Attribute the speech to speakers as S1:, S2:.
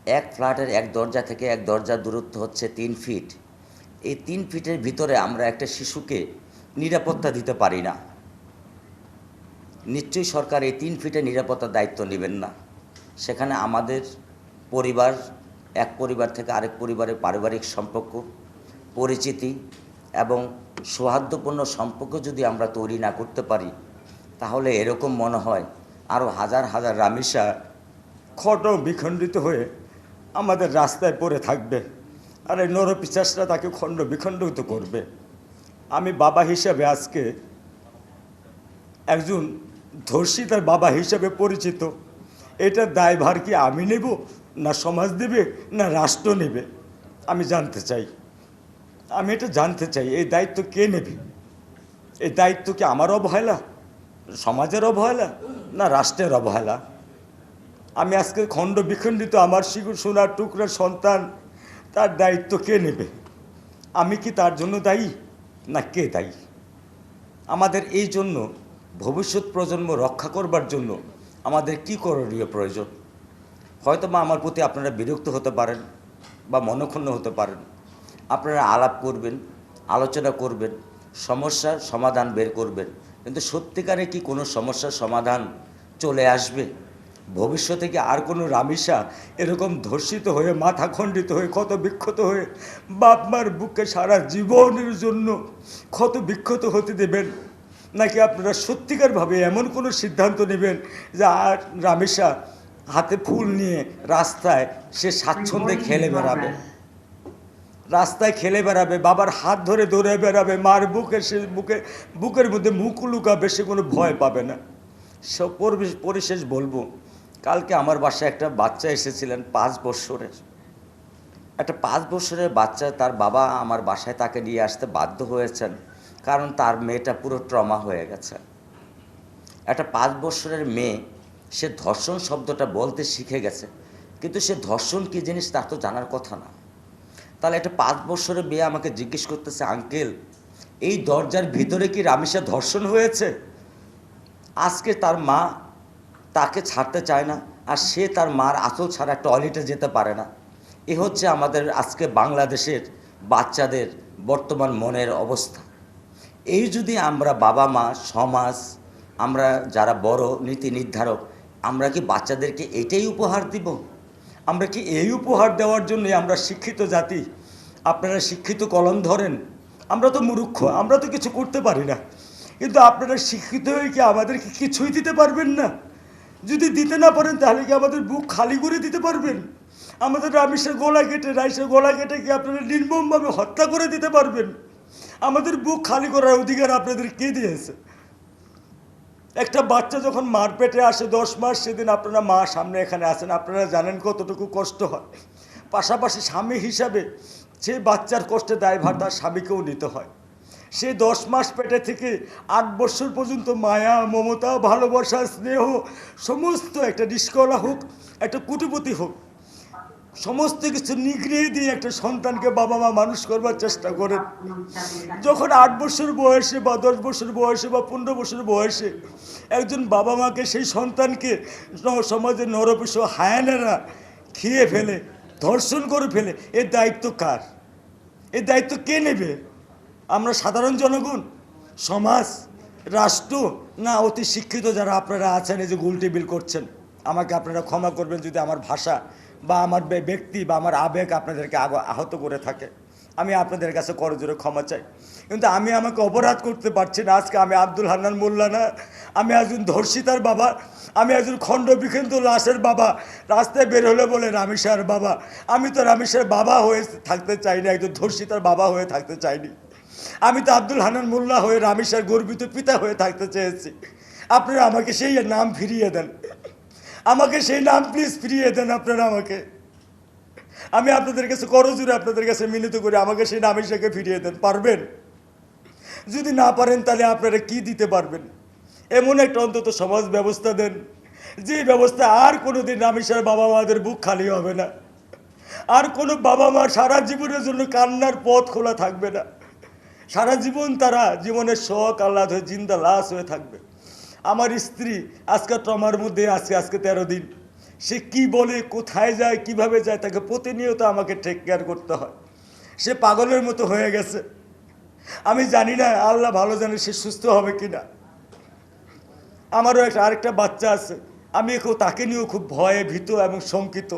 S1: এক ফ্ল্যাটের এক দরজা থেকে এক দরজার দূরত্ব হচ্ছে 3 ফিট। এই 3 ফিটের ভিতরে আমরা একটা শিশুকে নিরাপত্তা দিতে পারি না। নিশ্চয়ই সরকার এই 3 ফিটের নিরাপত্তার দায়িত্ব নেবেন না। সেখানে আমাদের পরিবার, এক পরিবার থেকে আরেক পরিবারের পারিবারিক সম্পর্ক, পরিচিতি এবং সৌহার্দ্যপূর্ণ সম্পর্ক যদি আমরা তৈরি না করতে পারি, তাহলে এরকম মনে হয় আরও হাজার হাজার রামিসা খট বিখণ্ডিত হয়ে আমাদের রাস্তায় পড়ে থাকবে, আর এই নরপিশাচরা তাকে খণ্ড বিখণ্ডিত করবে। আমি বাবা হিসাবে আজকে একজন ধর্ষিতার বাবা হিসাবে পরিচিত। এটার দায়ভার কি আমি নেব, না সমাজ দেবে, না রাষ্ট্র নেবে? আমি জানতে চাই, আমি এটা জানতে চাই এই দায়িত্ব কে নেবে? এই দায়িত্ব কি আমার অবহেলা, সমাজের অবহেলা, না রাষ্ট্রের অবহেলা? আমি আজকে খণ্ড বিখণ্ডিত আমার সোনার টুকরার সন্তান, তার দায়িত্ব কে নেবে? আমি কি তার জন্য দায়ী, না কে দায়ী? আমাদের এই জন্য ভবিষ্যৎ প্রজন্ম রক্ষা করবার জন্য আমাদের কি করণীয় প্রয়োজন? হয়তো বা আমার প্রতি আপনারা বিরক্ত হতে পারেন বা মনক্ষুণ্ণ হতে পারেন। আপনারা আলাপ করবেন, আলোচনা করবেন, সমস্যার সমাধান বের করবেন, কিন্তু সত্যিকারে কি কোনো সমস্যার সমাধান চলে আসবে? ভবিষ্যতে কি আর কোনো রামিসা এরকম ধর্ষিত হয়ে, মাথা খণ্ডিত হয়ে, ক্ষত বিক্ষত হয়ে বাপ মার বুকে সারা জীবনের জন্য ক্ষত বিক্ষত হতে দেবেন? নাকি আপনারা সত্যিকারভাবে এমন কোনো সিদ্ধান্ত নেবেন যে আর রামিসা হাতে ফুল নিয়ে রাস্তায় সে স্বাচ্ছন্দ্যে খেলে বেড়াবে, রাস্তায় খেলে বেড়াবে, বাবার হাত ধরে দৌড়ে বেড়াবে, মার বুকের মধ্যে মুখ লুকাবে, সে কোনো ভয় পাবে না? সব পরিশেষ বলবো, কালকে আমার বাসায় একটা বাচ্চা এসেছিলেন 5 বছরের, একটা 5 বছরের বাচ্চা। তার বাবা আমার বাসায় তাকে নিয়ে আসতে বাধ্য হয়েছেন, কারণ তার মেয়েটা পুরো ট্রমা হয়ে গেছে। একটা 5 বছরের মেয়ে, সে ধর্ষণ শব্দটা বলতে শিখে গেছে, কিন্তু সে ধর্ষণ কী জিনিস তার তো জানার কথা না। তাহলে একটা 5 বছরের মেয়ে আমাকে জিজ্ঞেস করতেছে, আঙ্কেল এই দরজার ভিতরে কি রামিসা ধর্ষণ হয়েছে? আজকে তার মা তাকে ছাড়তে চায় না, আর সে তার মার আঁচল ছাড়া টয়লেটে যেতে পারে না। এ হচ্ছে আমাদের আজকে বাংলাদেশের বাচ্চাদের বর্তমান মনের অবস্থা। এই যদি আমরা বাবা মা, সমাজ, আমরা যারা বড় নীতি নির্ধারক, আমরা কি বাচ্চাদেরকে এটাই উপহার দিব? আমরা কি এই উপহার দেওয়ার জন্য আমরা শিক্ষিত জাতি? আপনারা শিক্ষিত কলম ধরেন, আমরা তো মূর্খ, আমরা তো কিছু করতে পারি না, কিন্তু আপনারা শিক্ষিত হয়ে কি আমাদেরকে কিছুই দিতে পারবেন না? যদি দিতে না পারেন তাহলে কি আমাদের বুক খালি করে দিতে পারবেন? আমাদের রামিসের গলা কেটে, রাইসের গলা কেটে কি আপনারা নির্মমভাবে হত্যা করে দিতে পারবেন? আমাদের বুক খালি করার অধিকার আপনাদের কে দিয়েছে? একটা বাচ্চা যখন মার পেটে আসে 10 মাস, সেদিন আপনারা মা সামনে এখানে আছেন, আপনারা জানেন কতটুকু কষ্ট হয়। পাশাপাশি স্বামী হিসাবে সেই বাচ্চার কষ্টে দায়ভার তার স্বামীকেও নিতে হয়। সে 10 মাস পেটে থেকে 8 বছর পর্যন্ত মায়া, মমতা, ভালোবাসা, স্নেহ, সমস্ত, একটা নিষ্কলা হোক, একটা কুটিপতি হোক, সমস্ত কিছু নিগড়িয়ে দিয়ে একটা সন্তানকে বাবা মা মানুষ করবার চেষ্টা করেন। যখন 8 বছর বয়সে বা 10 বছর বয়সে বা 15 বছর বয়সে একজন বাবা মাকে, সেই সন্তানকে সমাজের নরপিশ হায়ানারা খেয়ে ফেলে, ধর্ষণ করে ফেলে, এর দায়িত্ব কার? এর দায়িত্ব কে নেবে? আমরা সাধারণ জনগণ, সমাজ, রাষ্ট্র, না অতি শিক্ষিত যারা আপনারা আছেন এই যে গোলটেবিল করছেন? আমাকে আপনারা ক্ষমা করবেন যদি আমার ভাষা বা আমার ব্যক্তি বা আমার আবেগ আপনাদেরকে আহত করে থাকে। আমি আপনাদের কাছে করজোরে ক্ষমা চাই, কিন্তু আমি আমাকে অপরাধ করতে পারছি না। আজকে আমি আব্দুল হান্নান মোল্লা না, আমি একজন ধর্ষিতার বাবা, আমি একজন খণ্ড বিখণ্ড লাশের বাবা। রাস্তায় বের হলে বলে রামিসার বাবা। আমি তো রামিসার বাবা হয়ে থাকতে চাইনি, একজন ধর্ষিতার বাবা হয়ে থাকতে চাইনি। আমি তো আব্দুল হান্নান মোল্লা হয়ে রামিসার গর্বিত পিতা হয়ে থাকতে চেয়েছি। আপনারা আমাকে সেই নাম ফিরিয়ে দেন, আমাকে সেই নাম প্লিজ ফিরিয়ে দেন আপনারা আমাকে। আমি আপনাদের কাছে করজোরে আপনাদের কাছে মিলিত করে আমাকে সেই রামিসাকে ফিরিয়ে দেন। পারবেন? যদি না পারেন তাহলে আপনারা কি দিতে পারবেন? এমন একটা অন্তত সমাজ ব্যবস্থা দেন, যে ব্যবস্থা আর কোনোদিন রামিসার বাবা মাদের বুক খালি হবে না, আর কোনো বাবা মা সারা জীবনের জন্য কান্নার পথ খোলা থাকবে না। সারা জীবন তারা জীবনের শখ আহ্লাদ হয়ে জিন্দা লাশ হয়ে থাকবে। আমার স্ত্রী আজকে ট্রমার মধ্যে আছে, আজকে 13 দিন। সে কি বলে, কোথায় যায়, কিভাবে যায়, তাকে প্রতিনিয়ত আমাকে টেক কেয়ার করতে হয়। সে পাগলের মতো হয়ে গেছে। আমি জানি না, আল্লাহ ভালো জানে সে সুস্থ হবে কিনা। আমারও আরেকটা বাচ্চা আছে, আমি তাকে নিয়েও খুব ভয়ে ভীত এবং শঙ্কিত।